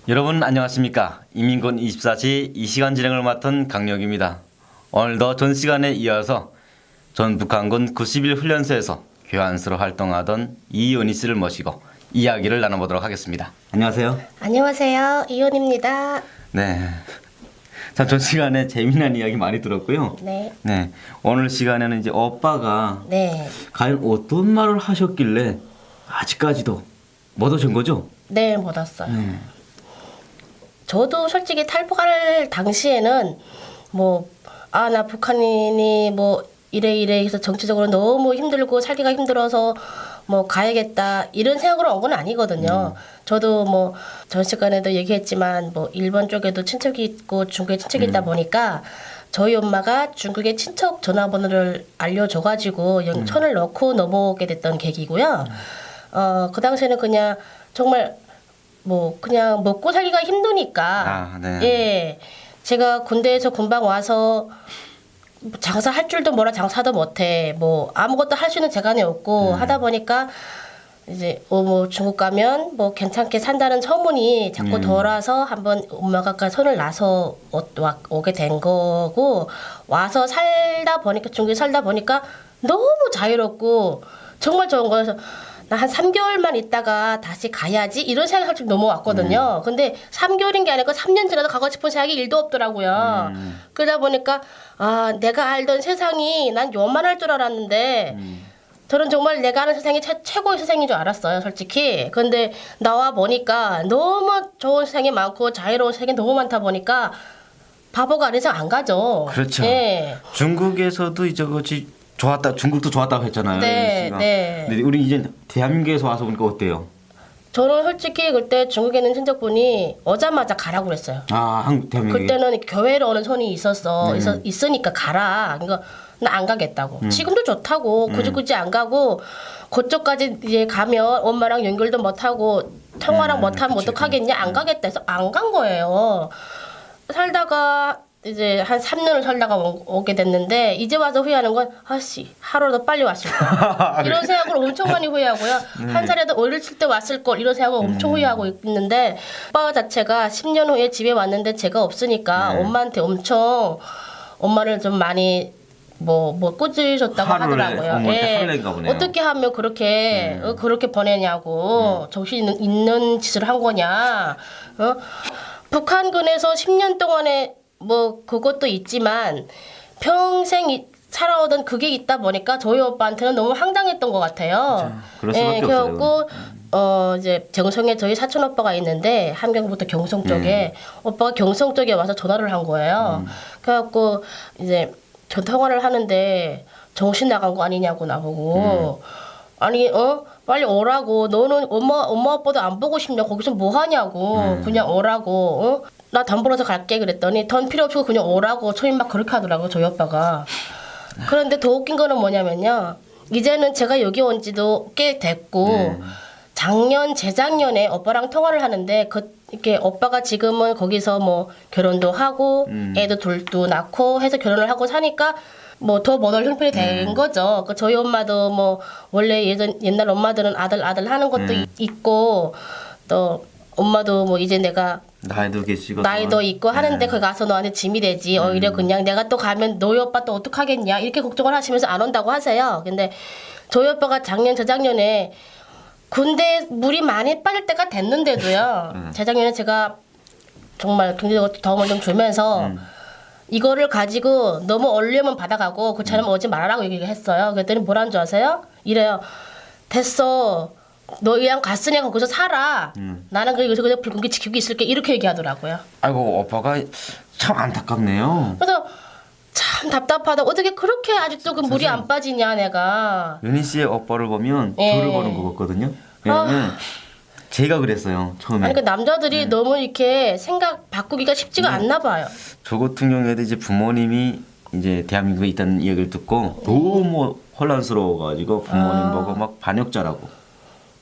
여러분 안녕하십니까. 이민곤 24시 이 시간 진행을 맡은 강력입니다. 오늘도 전 시간에 이어서 전 북한군 91 훈련소에서 교환수로 활동하던 이은희 씨를 모시고 이야기를 나눠보도록 하겠습니다. 안녕하세요. 안녕하세요. 이온입니다. 네. 참 전 시간에 재미난 이야기 많이 들었고요. 네. 네. 오늘 시간에는 이제 오빠가 네. 과연 어떤 말을 하셨길래 아직까지도 못 오신 거죠? 네, 못 왔어요. 저도 솔직히 탈북할 당시에는 나 북한인이 이래 해서 정치적으로 너무 힘들고 살기가 힘들어서 가야겠다 이런 생각으로 온 건 아니거든요. 저도 전 시간에도 얘기했지만 일본 쪽에도 친척이 있고 중국에 친척이 있다 보니까 저희 엄마가 중국의 친척 전화번호를 알려줘가지고 천을 넣고 넘어오게 됐던 계기고요. 그 당시에는 그냥 정말 그냥 먹고 살기가 힘드니까 예, 제가 군대에서 군방 와서 장사할 줄도 몰라 장사도 못해 아무것도 할 수 있는 재간이 없고 하다 보니까 이제 중국 가면 괜찮게 산다는 소문이 자꾸 돌아서 한번 엄마가 손을 놔서 오게 된 거고 와서 중국에 살다 보니까 너무 자유롭고 정말 좋은 거여서 나 한 3개월만 있다가 다시 가야지 이런 생각할 줄 넘어왔거든요. 근데 3개월인 게 아니고 3년 지나도 가고 싶은 생각이 1도 없더라고요. 그러다 보니까 내가 알던 세상이 난 요만할 줄 알았는데 저는 정말 내가 아는 세상이 최고의 세상인 줄 알았어요, 솔직히. 근데 나와 보니까 너무 좋은 세상이 많고 자유로운 세상이 너무 많다 보니까 바보가 아닌 이상 안 가죠. 그렇죠. 예. 중국에서도 이제 좋았다, 중국도 좋았다고 했잖아요. 네, 네. 근데 우리 이제 대한민국에서 와서 보니까 어때요? 저는 솔직히 그때 중국에 있는 친척분이 오자마자 가라고 그랬어요. 한국 대한민국에? 그때는 교회로 오는 손이 있으니까 가라. 그러니까 나 안 가겠다고. 지금도 좋다고. 굳이 안 가고 그쪽까지 이제 가면 엄마랑 연결도 못 하고 통화랑 못 하면 어떡하겠냐? 안 가겠다 해서 안 간 거예요. 살다가 이제 한 3년을 살다가 오게 됐는데 이제 와서 후회하는 건 하루라도 빨리 왔을 걸 이런 생각을 엄청 많이 후회하고요. 한 살에도 어렸을 때 왔을 걸 이런 생각을 엄청 후회하고 있는데 오빠 자체가 10년 후에 집에 왔는데 제가 없으니까 엄마한테 엄청 엄마를 좀 많이 꾸짖으셨다고 하더라고요. 예. 어떻게 하면 그렇게 보내냐고 정신 있는 짓을 한 거냐. 북한군에서 10년 동안에 그것도 있지만 평생 살아오던 그게 있다 보니까 저희 오빠한테는 너무 황당했던 것 같아요. 그럴 수밖에 그래갖고 이제 경성에 저희 사촌 오빠가 있는데 함경부터 경성 쪽에 오빠가 경성 쪽에 와서 전화를 한 거예요. 그래갖고 이제 전통화를 하는데 정신 나간 거 아니냐고 나보고 아니 빨리 오라고 너는 엄마 아빠도 안 보고 싶냐 거기서 뭐 하냐고 그냥 오라고 나 돈 벌어서 갈게 그랬더니 돈 필요 없고 그냥 오라고 초임 막 그렇게 하더라고 저희 오빠가. 그런데 더 웃긴 거는 뭐냐면요 이제는 제가 여기 온 지도 꽤 됐고 재작년에 오빠랑 통화를 하는데 이렇게 오빠가 지금은 거기서 결혼도 하고 애도 둘도 낳고 해서 결혼을 하고 사니까 더 못 올 형편이 된 거죠. 저희 엄마도 원래 옛날 엄마들은 아들 하는 것도 있고 또 엄마도 이제 내가 나이도 있고 하는데 거기 가서 너한테 짐이 되지. 오히려 그냥 내가 또 가면 너희 오빠 또 어떡하겠냐 이렇게 걱정을 하시면서 안 온다고 하세요. 근데 저희 오빠가 재작년에 군대에 물이 많이 빠질 때가 됐는데도요. 재작년에 제가 정말 경제적으로 도움을 좀 주면서 이거를 가지고 너무 얼려면 받아가고 그처럼 오지 말아라고 얘기를 했어요. 그랬더니 뭐라는 줄 아세요? 이래요. 됐어. 너 이왕 갔으니까 거기서 살아. 나는 여기서 그냥 불공기 지키고 있을게. 이렇게 얘기하더라고요. 아이고 오빠가 참 안타깝네요. 그래서 참 답답하다. 어떻게 그렇게 아직도 그 물이 안 빠지냐 내가. 윤희 씨의 오빠를 보면 저를 보는 것 같거든요. 왜냐면 제가 그랬어요 처음에. 아니 남자들이 너무 이렇게 생각 바꾸기가 쉽지가 않나 봐요. 저 같은 경우에도 이제 부모님이 이제 대한민국에 있다는 이야기를 듣고 너무 혼란스러워가지고 부모님 보고 막 반역자라고.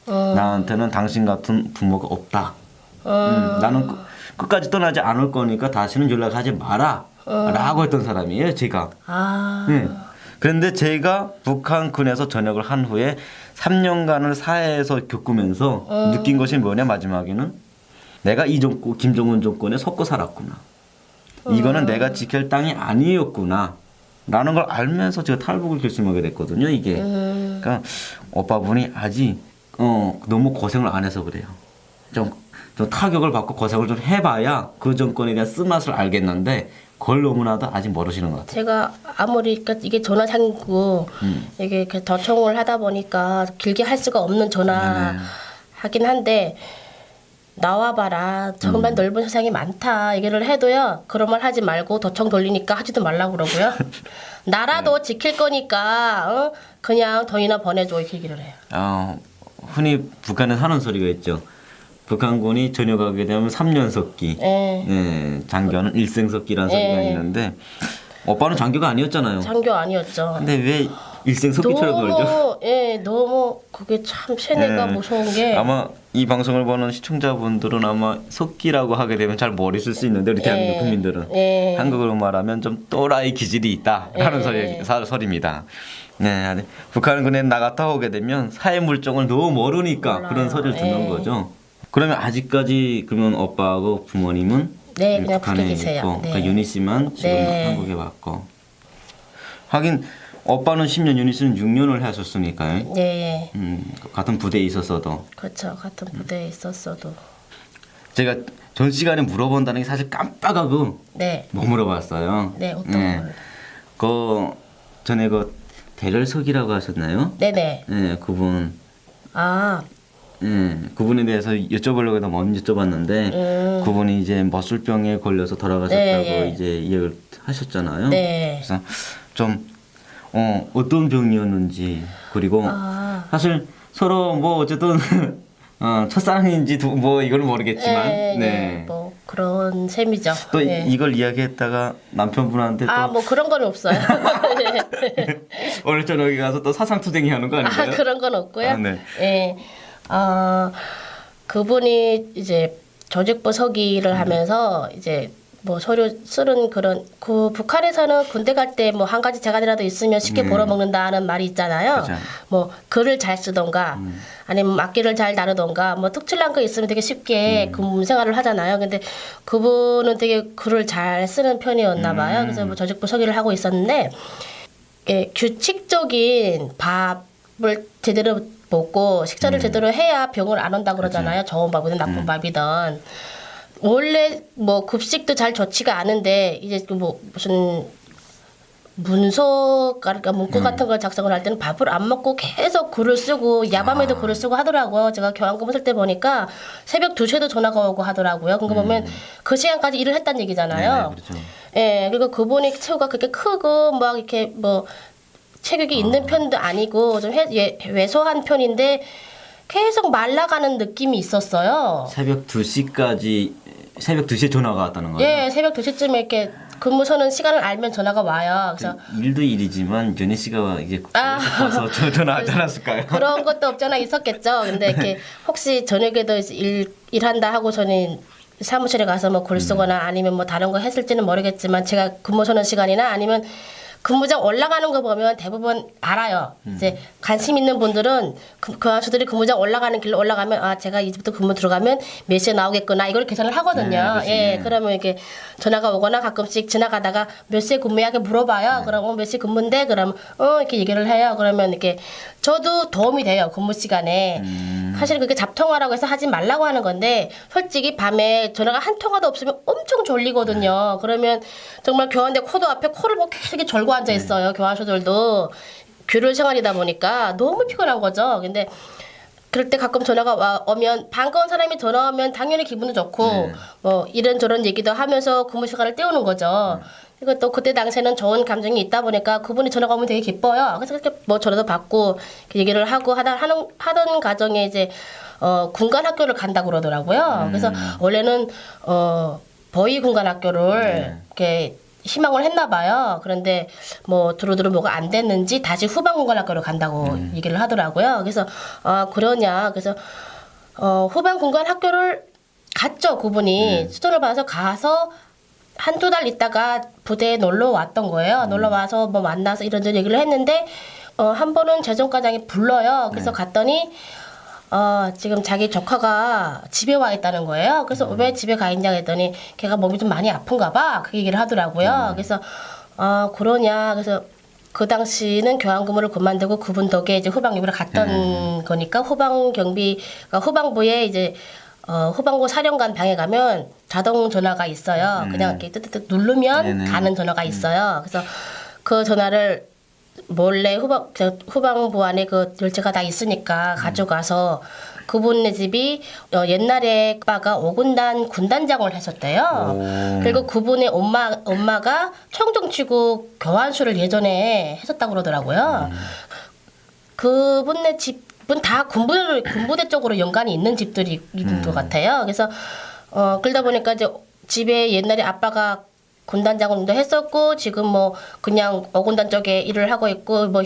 나한테는 당신 같은 부모가 없다. 나는 끝까지 떠나지 않을 거니까 다시는 연락하지 마라. 라고 했던 사람이에요 제가. 그런데 제가 북한군에서 전역을 한 후에 3년간을 사회에서 겪으면서 느낀 것이 뭐냐 마지막에는 내가 이 정권 김정은 정권에 속고 살았구나. 이거는 내가 지킬 땅이 아니었구나. 라는 걸 알면서 제가 탈북을 결심하게 됐거든요. 이게. 그러니까 오빠분이 아직 너무 고생을 안 해서 그래요. 좀 타격을 받고 고생을 좀 해봐야 그 정권에 대한 쓴맛을 알겠는데 그걸 너무나도 아직 모르시는 것 같아요. 제가 아무리 그러니까 이게 전화상이고 이게 이렇게 도청을 하다 보니까 길게 할 수가 없는 전화 하긴 한데 나와봐라 정말 넓은 세상이 많다 얘기를 해도요 그런 말 하지 말고 도청 돌리니까 하지도 말라고 그러고요. 나라도 지킬 거니까 그냥 돈이나 보내줘 이렇게 얘기를 해요. 흔히 북한에 하는 소리가 있죠. 북한군이 전역하게 되면 3년 석기, 장교는 일생 석기라는 소리가 있는데 오빠는 장교가 아니었잖아요. 장교 아니었죠. 근데 왜 일생 석기처럼 걸죠? 너무 그게 참 세뇌가 무서운 게 아마 이 방송을 보는 시청자분들은 아마 석기라고 하게 되면 잘 모르실 수 있는데 우리 대한민국 국민들은 한국어로 말하면 좀 또라이 기질이 있다라는 소리입니다. 네, 북한군에 나갔다 오게 되면 사회 물정을 너무 모르니까 몰라요. 그런 소리를 듣는 거죠. 그러면 아직까지 그러면 오빠하고 부모님은 그냥 북한에 북에 계세요. 있고 그러니까 유니 씨만 지금 한국에 왔고 하긴 오빠는 10년 유니 씨는 6년을 하셨으니까요. 네. 같은 부대에 있었어도 그렇죠. 같은 부대에 있었어도. 제가 전 시간에 물어본다는 게 사실 깜빡하고 못 물어봤어요. 네, 어떤 걸? 그 전에 그 대렬석이라고 하셨나요? 네네. 네, 그분. 그분에 대해서 여쭤보려고 해도 못 여쭤봤는데 그분이 이제 머슬병에 걸려서 돌아가셨다고 이제 이야기를 하셨잖아요. 그래서 좀 어떤 병이었는지 그리고 사실 서로 뭐 어쨌든 첫사랑인지 뭐 이걸 모르겠지만 뭐 그런 셈이죠. 또 이걸 이야기했다가 남편분한테 또 뭐 그런 건 없어요. 오늘 저녁에 가서 또 사상투쟁이 하는 거 아닌가요? 그런 건 없고요. 그분이 이제 조직부 서기를 하면서 이제 뭐 서류 쓰는 그런 그 북한에서는 군대 갈 때 뭐 한 가지 재간이라도 있으면 쉽게 벌어먹는다는 말이 있잖아요. 그렇죠. 뭐 글을 잘 쓰던가 아니면 악기를 잘 다루던가 뭐 특출난 거 있으면 되게 쉽게 근무 생활을 하잖아요. 근데 그분은 되게 글을 잘 쓰는 편이었나 봐요. 그래서 뭐 조직부 서기를 하고 있었는데 규칙적인 밥을 제대로 먹고 식사를 제대로 해야 병을 안 온다 그러잖아요. 좋은 밥이든 나쁜 밥이든. 원래 뭐 급식도 잘 좋지가 않은데 이제 뭐 무슨 문서 그러니까 문구 같은 걸 작성을 할 때는 밥을 안 먹고 계속 글을 쓰고 야밤에도 글을 쓰고 하더라고요. 제가 교환근무 쓸 때 보니까 새벽 2시에도 전화가 오고 하더라고요. 그거 보면 그 시간까지 일을 했다는 얘기잖아요. 그리고 그분이 체구가 그렇게 크고 막 이렇게 뭐 체격이 있는 편도 아니고 좀 왜소한 편인데 계속 말라가는 느낌이 있었어요. 새벽 2시에 전화가 왔다는 거예요? 새벽 2시쯤에 이렇게 근무 서는 시간을 알면 전화가 와요. 그래서 일도 일이지만 연희 씨가 이제 싶어서 전화하지 않았을까요? 그런 것도 없잖아 있었겠죠. 근데 이렇게 혹시 저녁에도 일한다 하고 저는 사무실에 가서 뭐 글 쓰거나 아니면 뭐 다른 거 했을지는 모르겠지만 제가 근무 서는 시간이나 아니면 근무장 올라가는 거 보면 대부분 알아요. 이제 관심 있는 분들은 그 아저씨들이 근무장 올라가는 길로 올라가면 제가 이제부터 근무 들어가면 몇 시에 나오겠구나 이걸 계산을 하거든요. 그러면 이렇게 전화가 오거나 가끔씩 지나가다가 몇 시에 근무야 이렇게 물어봐요. 그럼 몇 시 근무인데 그럼 이렇게 얘기를 해요. 그러면 이렇게 저도 도움이 돼요. 근무 시간에. 사실 그게 잡통화라고 해서 하지 말라고 하는 건데 솔직히 밤에 전화가 한 통화도 없으면 엄청 졸리거든요. 그러면 정말 교환대 코도 앞에 코를 뭐 계속 절고 앉아 있어요. 교환소들도 교류 생활이다 보니까 너무 피곤한 거죠. 근데 그럴 때 가끔 전화가 오면 반가운 사람이 전화 오면 당연히 기분도 좋고 뭐 이런저런 얘기도 하면서 근무 시간을 때우는 거죠. 그리고 또 그때 당시에는 좋은 감정이 있다 보니까 그분이 전화가 오면 되게 기뻐요. 그래서 그렇게 뭐 전화도 받고 얘기를 하고 하던 과정에 이제 군간 학교를 간다고 그러더라고요. 그래서 원래는 보위 군간 학교를 이렇게 희망을 했나 봐요. 그런데 뭐 두루두루 뭐가 안 됐는지 다시 후반 군간 학교를 간다고 얘기를 하더라고요. 그래서 그러냐. 그래서 후반 군간 학교를 갔죠. 그분이 수전을 받아서 가서 한두 달 있다가 부대에 놀러 왔던 거예요. 놀러 와서 뭐 만나서 이런저런 얘기를 했는데 한 번은 재정과장이 불러요. 그래서 갔더니 지금 자기 조카가 집에 와 있다는 거예요. 그래서 왜 집에 가 있냐 했더니 걔가 몸이 좀 많이 아픈가 봐. 그 얘기를 하더라고요. 그래서 그러냐. 그래서 그 당시는 교환근무를 그만두고 그분 덕에 이제 후방경비를 갔던 거니까 후방경비가 후방부에 이제 후방부 사령관 방에 가면 자동 전화가 있어요. 그냥 이렇게 뜨뜨뜨 누르면 네네. 가는 전화가 있어요. 그래서 그 전화를 몰래 후방부 안에 그 열쇠가 다 있으니까 가져가서 그분네 집이 옛날에 아빠가 5군단 군단장을 했었대요. 그리고 그분의 엄마가 청정치구 교환수를 예전에 했었다고 그러더라고요. 그분네 집은 다 군부대 쪽으로 연관이 있는 집들이 있는 것 같아요. 그래서 그러다 보니까 이제 집에 옛날에 아빠가 군단장도 했었고 지금 뭐 그냥 어군단 쪽에 일을 하고 있고 뭐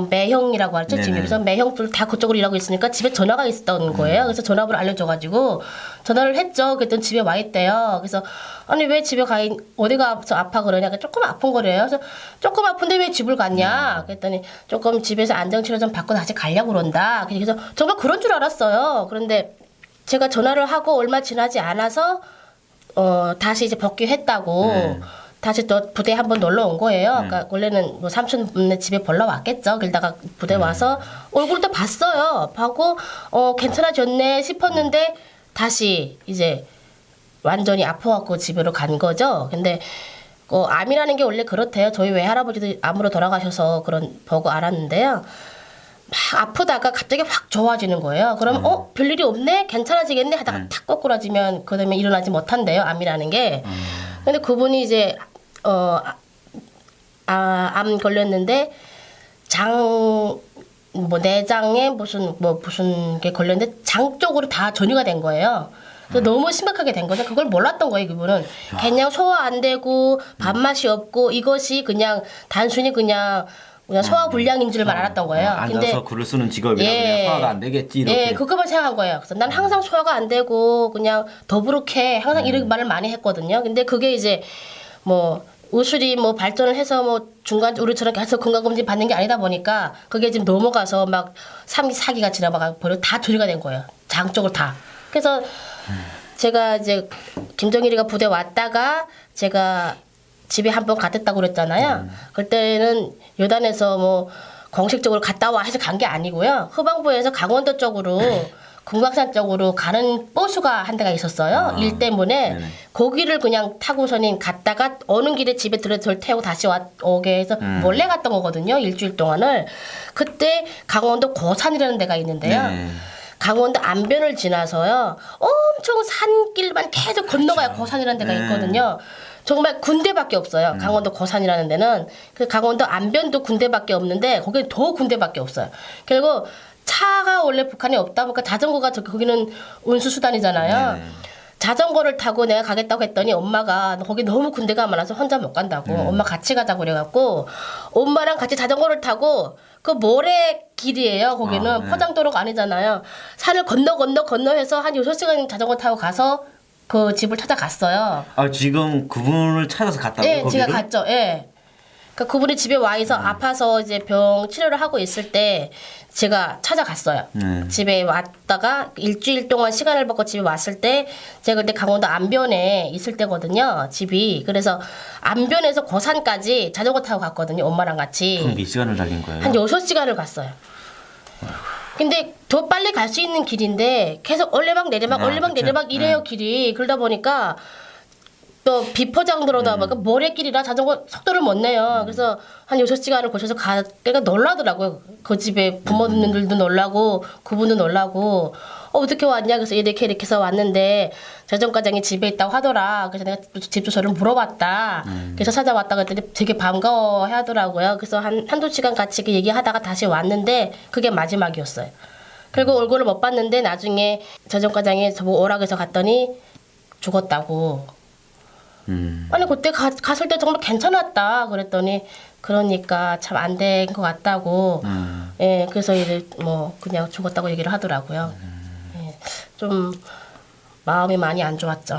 매형이라고 하죠. 지금 여기서 매형들 다 그쪽으로 일하고 있으니까 집에 전화가 있었던 거예요. 그래서 전화번호 알려줘가지고 전화를 했죠. 그랬더니 집에 와 있대요. 그래서 아니 왜 집에 어디 가서 아파 그러냐. 조금 아픈 거래요. 그래서 조금 아픈데 왜 집을 갔냐. 그랬더니 조금 집에서 안정치료 좀 받고 다시 가려고 그런다. 그래서 정말 그런 줄 알았어요. 그런데 제가 전화를 하고 얼마 지나지 않아서 다시 이제 복귀했다고 다시 또 부대에 한번 놀러 온 거예요. 그러니까 원래는 뭐 삼촌네 집에 벌러 왔겠죠. 그러다가 부대 와서 얼굴도 봤어요. 보고 괜찮아졌네 싶었는데 다시 이제 완전히 아파갖고 집으로 간 거죠. 근데 암이라는 게 원래 그렇대요. 저희 외할아버지도 암으로 돌아가셔서 그런 보고 알았는데요. 막 아프다가 갑자기 확 좋아지는 거예요. 그러면 별일이 없네? 괜찮아지겠네? 하다가 탁 꼬꾸라지면 그다음에 일어나지 못한대요. 암이라는 게. 근데 그분이 이제 암 걸렸는데 내장에 무슨 게 걸렸는데 장 쪽으로 다 전이가 된 거예요. 그래서 너무 심각하게 된 거죠. 그걸 몰랐던 거예요, 그분은. 그냥 소화 안 되고 밥맛이 없고 이것이 그냥 단순히 그냥 소화 불량인 줄만 알았던 거예요. 앉아서 글을 쓰는 직업이라 그냥 소화가 안 되겠지 이렇게. 예, 그것만 생각한 거예요. 그래서 난 항상 소화가 안 되고 그냥 더부룩해 항상 이런 말을 많이 했거든요. 근데 그게 이제 뭐 의술이 뭐 발전을 해서 뭐 중간 우리처럼 계속 건강검진 받는 게 아니다 보니까 그게 지금 넘어가서 막 3기 4기가 지나가 버려 다 조리가 된 거예요. 장 쪽으로 다. 그래서 제가 이제 김정일이가 부대 왔다가 제가 집에 한 번 갔다고 그랬잖아요. 그때는 여단에서 뭐 공식적으로 갔다 와 해서 간 게 아니고요. 후방부에서 강원도 쪽으로 금강산 쪽으로 가는 버스가 한 대가 있었어요. 일 때문에 네네. 거기를 그냥 타고서는 갔다가 오는 길에 집에 태우고 다시 오게 해서 몰래 갔던 거거든요. 일주일 동안을. 그때 강원도 고산이라는 데가 있는데요. 네. 강원도 안변을 지나서요. 엄청 산길만 계속 건너가야 고산이라는 데가 있거든요. 정말 군대밖에 없어요. 강원도 고산이라는 데는. 그 강원도 안변도 군대밖에 없는데 거기는 더 군대밖에 없어요. 결국 차가 원래 북한에 없다 보니까 자전거가 거기는 운수수단이잖아요. 자전거를 타고 내가 가겠다고 했더니 엄마가 거기 너무 군대가 많아서 혼자 못 간다고. 엄마 같이 가자고 그래갖고 엄마랑 같이 자전거를 타고 그 모래길이에요. 거기는 포장도로가 아니잖아요. 산을 건너해서 한 6시간 자전거 타고 가서 그 집을 찾아갔어요. 지금 그분을 찾아서 갔다고요? 예, 거기를? 제가 갔죠. 예. 그러니까 그분이 집에 와 있어 아파서 이제 병 치료를 하고 있을 때 제가 찾아갔어요. 집에 왔다가 일주일 동안 시간을 받고 집에 왔을 때 제가 그때 강원도 안변에 있을 때거든요. 집이. 그래서 안변에서 고산까지 자전거 타고 갔거든요. 엄마랑 같이. 그럼 몇 시간을 달린 거예요? 한 6시간을 갔어요. 근데 더 빨리 갈 수 있는 길인데 계속 올레막 내리막 올레막 그쵸. 내리막 이래요 길이. 그러다 보니까 또 비포장도로다 보니까 모래길이라 자전거 속도를 못 내요. 그래서 한 6시간을 거쳐서 그러니까 놀라더라고요. 그 집에 부모님들도 놀라고 그분도 놀라고 어떻게 왔냐. 그래서 이렇게 해서 왔는데 자전거장이 집에 있다고 하더라. 그래서 내가 집 주소를 물어봤다. 그래서 찾아왔다가 그랬더니 되게 반가워해 하더라고요. 그래서 한두 시간 같이 얘기하다가 다시 왔는데 그게 마지막이었어요. 그리고 얼굴을 못 봤는데 나중에 자전거장에 저보고 오라고 해서 갔더니 죽었다고. 아니 그때 갔을 때 정말 괜찮았다 그랬더니 그러니까 참 안 된 것 같다고. 예, 그래서 이제 뭐 그냥 죽었다고 얘기를 하더라고요. 예, 좀 마음이 많이 안 좋았죠.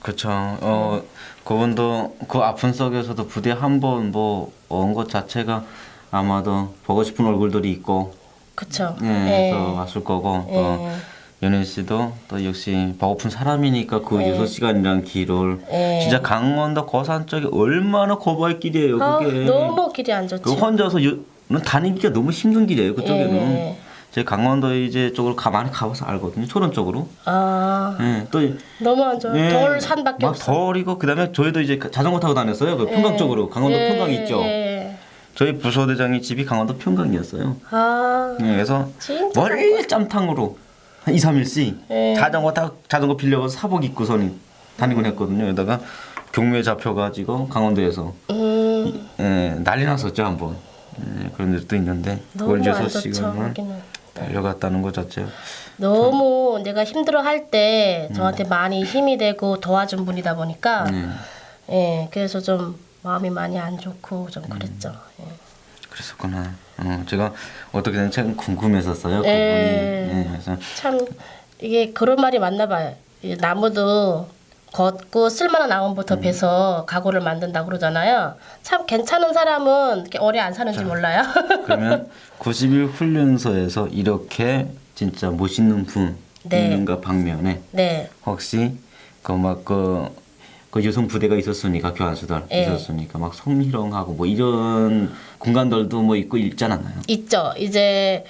그렇죠. 그분도 그 아픈 속에서도 부대 한 번 뭐 온 것 자체가 아마도 보고 싶은 얼굴들이 있고 그쵸. 예, 또 왔을 거고 또 예. 연혜 씨도 또 역시 배고픈 사람이니까 그 6시간이라는 길을 예. 진짜 강원도 고산 쪽이 얼마나 거부할 길이에요 아, 그게. 너무 길이 안 좋지. 그 혼자서 다니기가 너무 힘든 길이에요 그쪽에는. 예. 제 강원도 이제 쪽으로 많이 가봐서 알거든요 초론 쪽으로. 아, 예, 또 너무 안 좋아. 예, 돌 산밖에 막 없어. 덜이고 그다음에 저희도 이제 자전거 타고 다녔어요. 그 평강 쪽으로 강원도 예, 평강 있죠. 예. 저희 부서대장이 집이 강원도 평강이었어요. 아, 그래서 진짜 멀리 짬탕으로 한 2, 3일씩 예. 자전거 빌려서 사복 입고서는 다니곤 했거든요. 여기다가 경무에 잡혀가지고 강원도에서 난리 났었죠 한번. 그런 일도 있는데 너무 월 안 좋죠. 6시간을 여기는. 달려갔다는 거 자체가 너무 내가 힘들어 할 때 저한테 많이 힘이 되고 도와준 분이다 보니까 예, 그래서 좀 마음이 많이 안 좋고 좀 그랬죠. 예. 그랬었구나. 제가 어떻게 되는지 참 궁금했었어요. 그분이. 예. 그래서 참 이게 그런 말이 맞나 봐요. 이 나무도 걷고 쓸만한 나무부터 베서 가구를 만든다고 그러잖아요. 참 괜찮은 사람은 이렇게 오래 안 사는지 몰라요. 그러면 90일 훈련소에서 이렇게 진짜 멋있는 분 네. 있는가 방면에 네. 혹시 그 여성 부대가 있었으니까 교환수들 예. 있었으니까 막 성희롱하고 뭐 이런 공간들도 뭐 있고 있지 않았나요? 있죠. 이제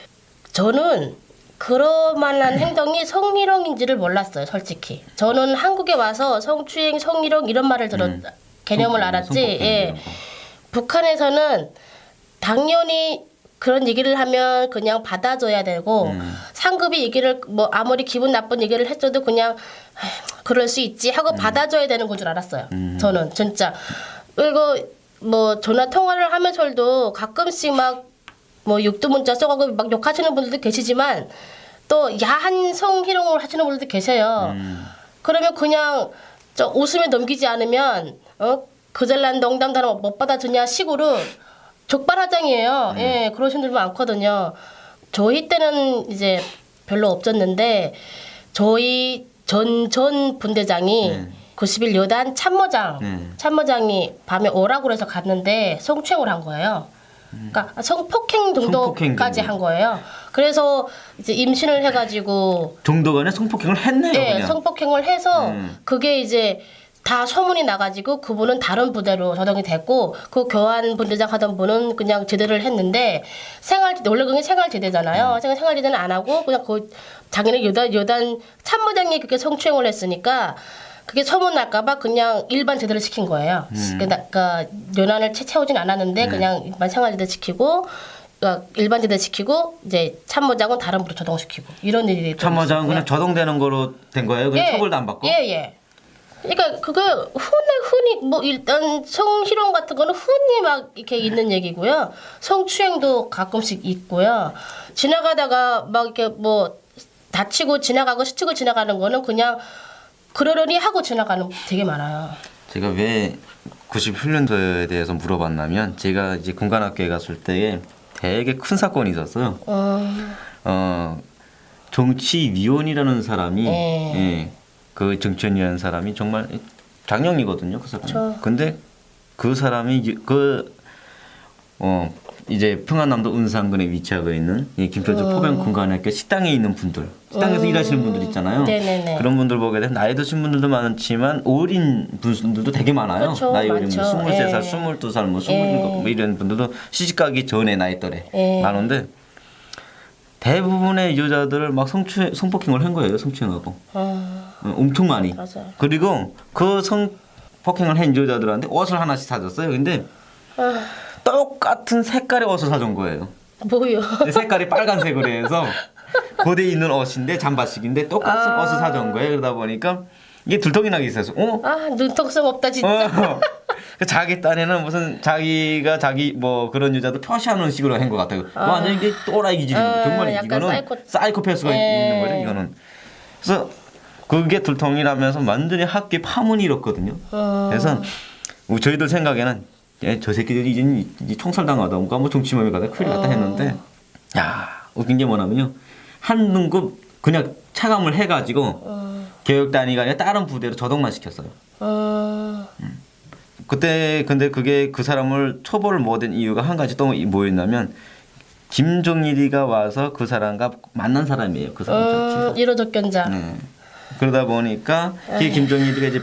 저는 그럴 만한 행동이 성희롱인지를 몰랐어요, 솔직히. 저는 한국에 와서 성추행, 성희롱 이런 말을 개념을 알았지. 성폭행 예. 이런 거. 북한에서는 당연히 그런 얘기를 하면 그냥 받아줘야 되고 상급이 얘기를 뭐 아무리 기분 나쁜 얘기를 했어도 그냥 아휴, 그럴 수 있지 하고 받아줘야 되는 건 줄 알았어요. 저는 진짜. 그리고 뭐 전화 통화를 하면서도 가끔씩 막 뭐 육두 문자 써가고 막 욕하시는 분들도 계시지만 또 야한 성희롱을 하시는 분들도 계세요. 그러면 그냥 저 웃으며 넘기지 않으면 그 잘난 농담 단어 못 받아주냐 식으로 족발화장이에요. 예, 그러신 분들 많거든요. 저희 때는 이제 별로 없었는데 저희 전 분대장이 90일 여단 참모장이 밤에 오라고 그래서 갔는데 성추행을 한 거예요. 그러니까 성폭행 정도까지 한 거예요. 그래서 이제 임신을 해가지고 정도가 아니라 성폭행을 했네요. 네, 그냥. 성폭행을 해서 그게 이제 다 소문이 나가지고 그분은 다른 부대로 조정이 됐고 그 교환 분대장 하던 분은 그냥 제대를 했는데 원래 그게 생활제대잖아요. 생활제대는 안 하고 그냥 그 자기는 여단 참모장이 그렇게 성추행을 했으니까 그게 소문 날까봐 그냥 일반 제대를 시킨 거예요. 그러니까 연한을 채우진 않았는데 그냥 일반 생활제대 시키고 그러니까 일반 제대 시키고 이제 참모장은 다른 부로 조정시키고 이런 일이 참모장은 그냥 조정되는 거로 된 거예요. 그냥 처벌도 안 받고. 예. 그러니까 그거 흔히 뭐 일단 성희롱 같은 거는 흔히 막 이렇게 있는 얘기고요. 성추행도 가끔씩 있고요. 지나가다가 막 이렇게 뭐 다치고 지나가고 스치고 지나가는 거는 그냥 그러려니 하고 지나가는 되게 많아요. 제가 왜 90훈련소에 대해서 물어봤냐면 제가 이제 군관학교에 갔을 때에 되게 큰 사건이 있었어요. 정치위원이라는 사람이 그 정치위원이라는 사람이 정말 장령이거든요. 그 사람이. 그렇죠. 근데 그 사람이 이제 평안남도 은산군에 위치하고 있는 이 김철주 포병군관학교 식당에 있는 분들, 식당에서 일하시는 분들 있잖아요. 네네네. 그런 분들 보게 되면 나이 드신 분들도 많지만 어린 분들도 되게 많아요. 그렇죠, 나이 어린 분, 많죠. 23살, 예. 22살, 뭐 27, 뭐 이런 분들도 시집가기 전에 나이 또래 많은데 대부분의 여자들을 막 성폭행을 한 거예요. 성추행하고. 엄청 많이. 맞아요. 그리고 그 성폭행을 한 여자들한테 옷을 하나씩 사줬어요. 근데 똑같은 색깔의 옷을 사준 거예요. 뭐요? 색깔이 빨간색으로 해서 고대에 있는 옷인데 잠바식인데 똑같은 옷을 사준 거예요. 그러다 보니까 이게 들통이 나기 있어서 눈통성 없다 진짜. 자기 딴에는 무슨 자기가 자기 뭐 그런 여자도 표시하는 식으로 한 것 같아요. 완전 이게 또라이 기질인 거예요. 정말 약간 이거는 사이코패스가 있는 거죠. 이거는. 그래서 그게 들통이라면서 완전히 학교 파문이 일었거든요. 그래서 저희들 생각에는 저 새끼들이 이제 총살당하던가 뭐 정치범에 가다 큰일 났다 했는데 웃긴 게 뭐냐면요. 한 등급 그냥 차감을 해가지고 교육단위가 아니라 다른 부대로 조정만 시켰어요. 그때 근데 그게 그 사람을 처벌을 못한 이유가 한 가지 또 뭐였냐면 김종일이가 와서 그 사람과 만난 사람이에요. 그 사람 자체가. 1호 접견자. 네. 그러다 보니까 이 김종일이가 이제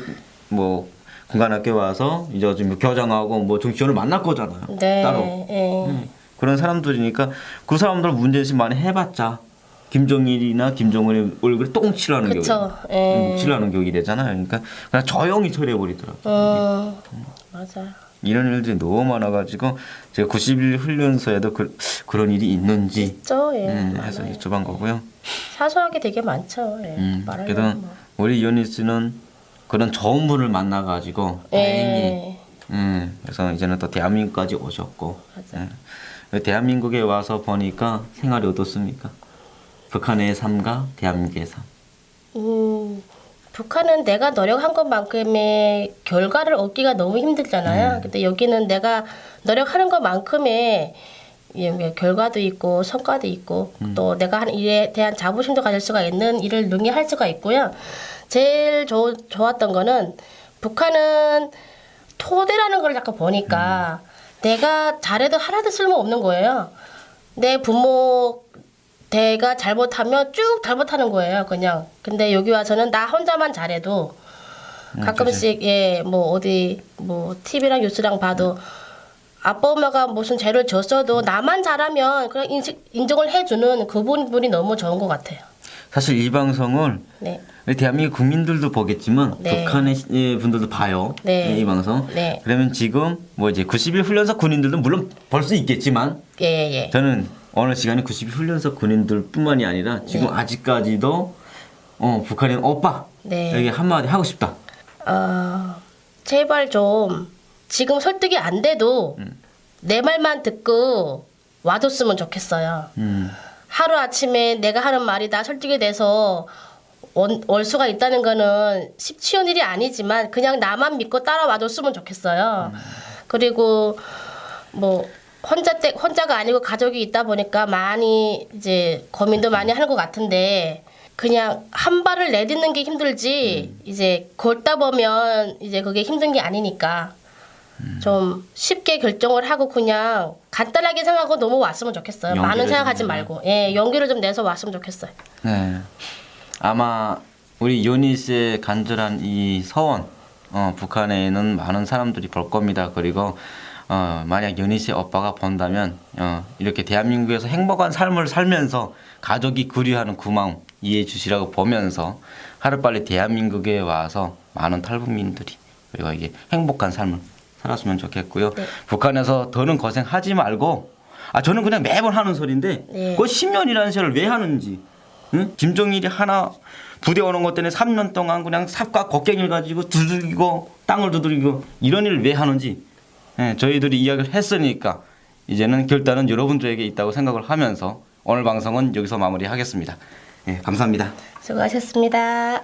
뭐 군관학교 와서 이제 좀 교장하고 뭐 정치원을 만날 거잖아요. 네. 따로. 예. 그런 사람들이니까 그 사람들 문제의식 많이 해봤자 김정일이나 김정은의 얼굴에 똥칠하는 격이 그쵸. 예. 칠하는 격이 되잖아요. 그러니까 그냥 조용히 처리해버리더라고요. 맞아요. 이런 일들이 너무 많아가지고 제가 91 훈련소에도 그런 일이 있는지 있죠. 예. 해서 많아요. 여쭤본 거고요. 사소하게 되게 많죠. 예. 그래도 말하려면 뭐. 우리 이현희 씨는 그런 좋은 분을 만나가지고 다행히 예. 그래서 이제는 또 대한민국까지 오셨고 맞아. 대한민국에 와서 보니까 생활이 어떻습니까? 북한의 삶과 대한민국의 삶. 북한은 내가 노력한 것만큼의 결과를 얻기가 너무 힘들잖아요. 근데 여기는 내가 노력하는 것만큼의 결과도 있고 성과도 있고 또 내가 한 일에 대한 자부심도 가질 수가 있는 일을 능히 수가 있고요. 제일 좋았던 거는 북한은 토대라는 걸 자꾸 보니까 내가 잘해도 하나도 쓸모없는 거예요. 내 부모 내가 잘못하면 쭉 잘못하는 거예요, 그냥. 근데 여기 와서는 나 혼자만 잘해도 가끔씩 뭐 어디 뭐 TV랑 뉴스랑 봐도 아빠 엄마가 무슨 죄를 졌어도 나만 잘하면 그냥 인정을 해주는 그 부분이 너무 좋은 것 같아요. 사실 이 방송을 네. 우리 대한민국 국민들도 보겠지만 네. 북한의 분들도 봐요. 네. 이 방송. 네. 그러면 지금 뭐 이제 91 훈련소 군인들도 물론 볼 수 있겠지만 예. 저는 어느 시간에 91 훈련소 군인들뿐만이 아니라 지금 아직까지도 북한인 오빠 여기 한마디 하고 싶다. 제발 좀 지금 설득이 안 돼도 내 말만 듣고 와줬으면 좋겠어요. 하루 아침에 내가 하는 말이 다 설득이 돼서 올 수가 있다는 거는 쉽지운 일이 아니지만 그냥 나만 믿고 따라와줬으면 좋겠어요. 그리고 뭐 혼자가 아니고 가족이 있다 보니까 많이 이제 고민도 많이 하는 것 같은데 그냥 한 발을 내딛는 게 힘들지 이제 걷다 보면 이제 그게 힘든 게 아니니까 좀 쉽게 결정을 하고 그냥 간단하게 생각하고 넘어왔으면 좋겠어요. 많은 생각하지 말고 용기를 좀 내서 왔으면 좋겠어요. 네. 아마 우리 요니 씨의 간절한 이 서원 북한에는 많은 사람들이 볼 겁니다. 그리고 만약 요니 씨 오빠가 본다면 이렇게 대한민국에서 행복한 삶을 살면서 가족이 그리워하는 그 마음 이해해 주시라고 보면서 하루빨리 대한민국에 와서 많은 탈북민들이 그리고 이게 행복한 삶을 살았으면 좋겠고요. 네. 북한에서 더는 고생하지 말고 저는 그냥 매번 하는 소리인데 그 10년이라는 세월을 왜 하는지 김정일이 하나 부대 오는 것 때문에 3년 동안 그냥 삽과 곡괭이를 가지고 두들기고 땅을 두들기고 이런 일을 왜 하는지 저희들이 이야기를 했으니까 이제는 결단은 여러분들에게 있다고 생각을 하면서 오늘 방송은 여기서 마무리하겠습니다. 감사합니다. 수고하셨습니다.